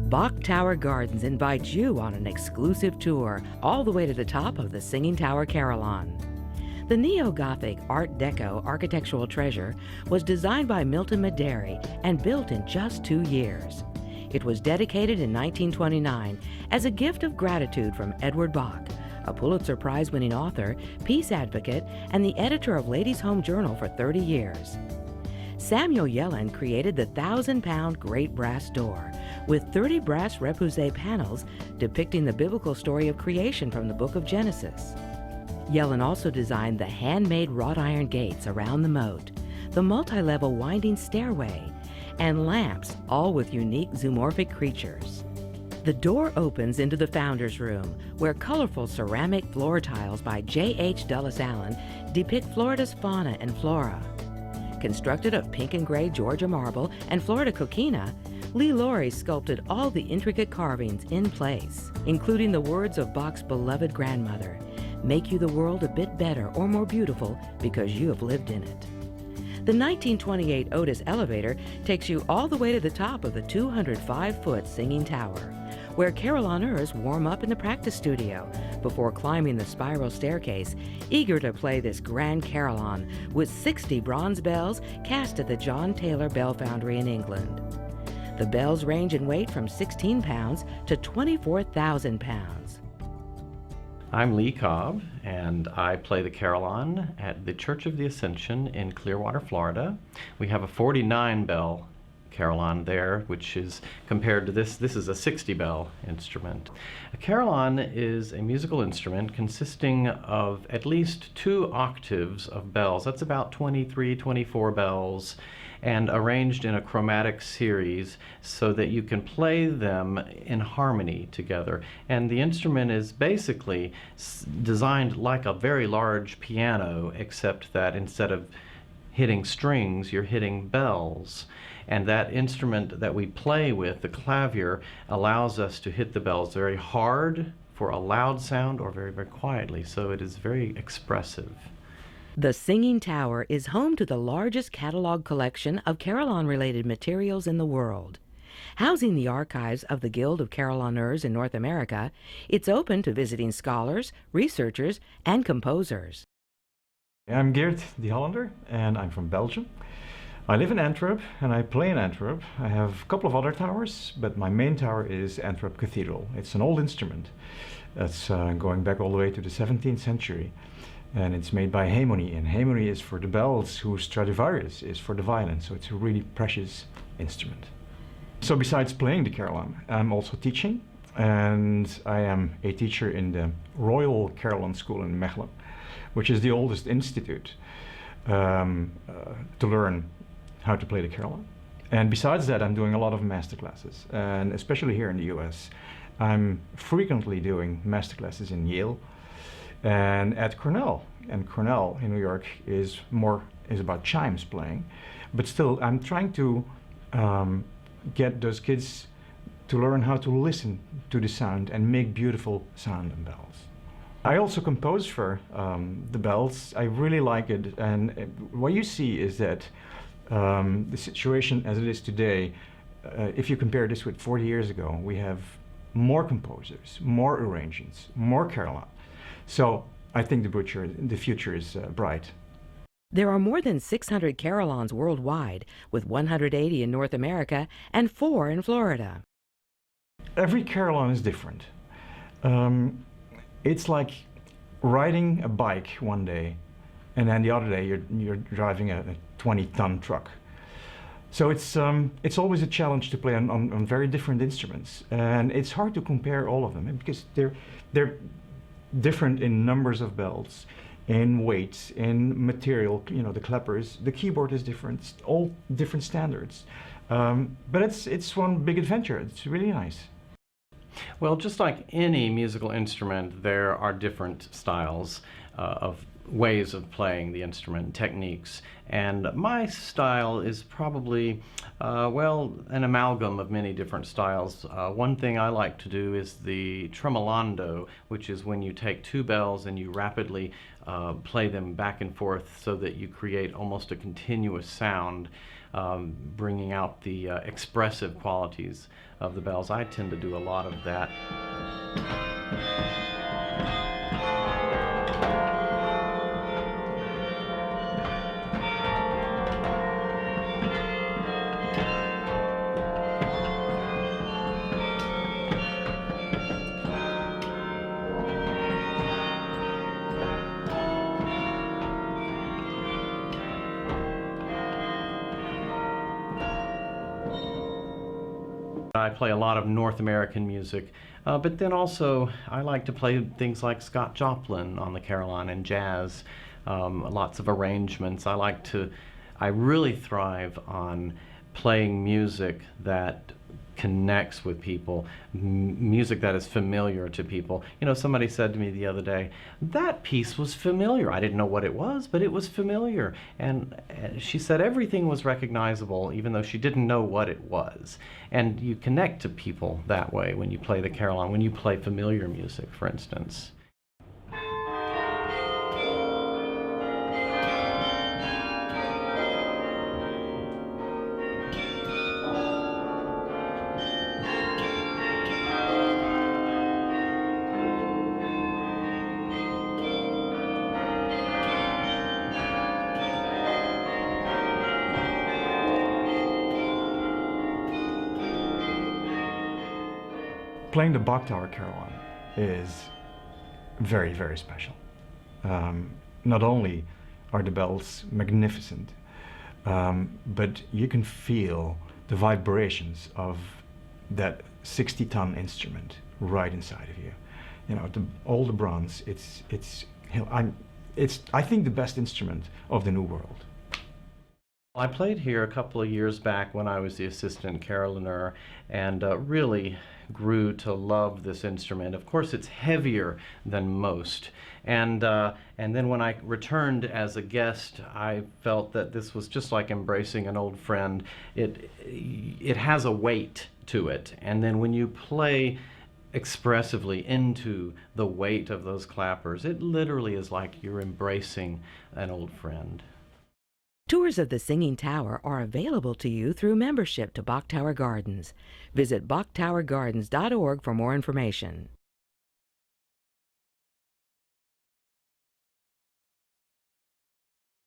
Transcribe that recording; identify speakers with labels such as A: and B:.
A: Bach Tower Gardens invites you on an exclusive tour all the way to the top of the Singing Tower Carillon. The neo-Gothic Art Deco architectural treasure was designed by Milton Maderi and built in just 2 years. It was dedicated in 1929 as a gift of gratitude from Edward Bach, a Pulitzer Prize-winning author, peace advocate, and the editor of Ladies' Home Journal for 30 years. Samuel Yellen created the 1,000-pound great brass door with 30 brass repoussé panels depicting the biblical story of creation from the book of Genesis. Yellen also designed the handmade wrought iron gates around the moat, the multi-level winding stairway, and lamps, all with unique zoomorphic creatures. The door opens into the Founder's Room, where colorful ceramic floor tiles by J.H. Dulles Allen depict Florida's fauna and flora. Constructed of pink and gray Georgia marble and Florida coquina, Lee Laurie sculpted all the intricate carvings in place, including the words of Bach's beloved grandmother, "Make you the world a bit better or more beautiful because you have lived in it." The 1928 Otis elevator takes you all the way to the top of the 205-foot Singing Tower, where carillonneurs warm up in the practice studio before climbing the spiral staircase, eager to play this grand carillon with 60 bronze bells cast at the John Taylor Bell Foundry in England. The bells range in weight from 16 pounds to 24,000 pounds.
B: I'm Lee Cobb, and I play the carillon at the Church of the Ascension in Clearwater, Florida. We have a 49-bell carillon there, which is compared to this is a 60-bell instrument. A carillon is a musical instrument consisting of at least 2 octaves of bells. That's about 23, 24 bells, and arranged in a chromatic series so that you can play them in harmony together. And the instrument is basically designed like a very large piano, except that instead of hitting strings, you're hitting bells. And that instrument that we play with, the clavier, allows us to hit the bells very hard for a loud sound or very, very quietly. So it is very expressive.
A: The Singing Tower is home to the largest catalog collection of carillon-related materials in the world. Housing the archives of the Guild of Carillonneurs in North America, it's open to visiting scholars, researchers, and composers.
C: I'm Geert, the Hollander, and I'm from Belgium. I live in Antwerp, and I play in Antwerp. I have a couple of other towers, but my main tower is Antwerp Cathedral. It's an old instrument that's going back all the way to the 17th century. And it's made by Haemony, and Haemony is for the bells, whose Stradivarius is for the violin, so it's a really precious instrument. So besides playing the carillon, I'm also teaching, and I am a teacher in the Royal Carillon School in Mechelen, which is the oldest institute to learn how to play the carillon. And besides that, I'm doing a lot of masterclasses, and especially here in the US, I'm frequently doing masterclasses in Yale and at Cornell. And Cornell in New York is about chimes playing, but still I'm trying to get those kids to learn how to listen to the sound and make beautiful sound and bells. I also compose for the bells. I really like it, and what you see is that the situation as it is today, if you compare this with 40 years ago, we have more composers, more arrangements, more carillon. So I think the future is bright.
A: There are more than 600 carillons worldwide, with 180 in North America and 4 in Florida.
C: Every carillon is different. It's like riding a bike one day, and then the other day you're driving a 20-ton truck. So it's always a challenge to play on very different instruments, and it's hard to compare all of them because they're different in numbers of bells, in weight, in material. You know, the clappers, the keyboard is different. It's all different standards, but it's one big adventure. It's really nice.
B: Well, just like any musical instrument, there are different styles of ways of playing the instrument, techniques, and my style is probably, well, an amalgam of many different styles. One thing I like to do is the tremolando, which is when you take 2 bells and you rapidly play them back and forth so that you create almost a continuous sound. bringing out the expressive qualities of the bells. I tend to do a lot of that. I play a lot of North American music, but then also I like to play things like Scott Joplin on the carillon and jazz, lots of arrangements. I really thrive on playing music that connects with people, music that is familiar to people. You know, somebody said to me the other day, that piece was familiar. I didn't know what it was, but it was familiar. And she said everything was recognizable, even though she didn't know what it was. And you connect to people that way when you play the carillon, when you play familiar music, for instance.
C: Playing the Bach Tower carillon is very, very special. Not only are the bells magnificent, but you can feel the vibrations of that 60-ton instrument right inside of you. You know, all the bronze. I think the best instrument of the New World.
B: I played here a couple of years back when I was the assistant carillonneur, and really grew to love this instrument. Of course, it's heavier than most, and then when I returned as a guest, I felt that this was just like embracing an old friend. It has a weight to it, and then when you play expressively into the weight of those clappers, it literally is like you're embracing an old friend.
A: Tours of the Singing Tower are available to you through membership to Bach Tower Gardens. Visit bachtowergardens.org for more information.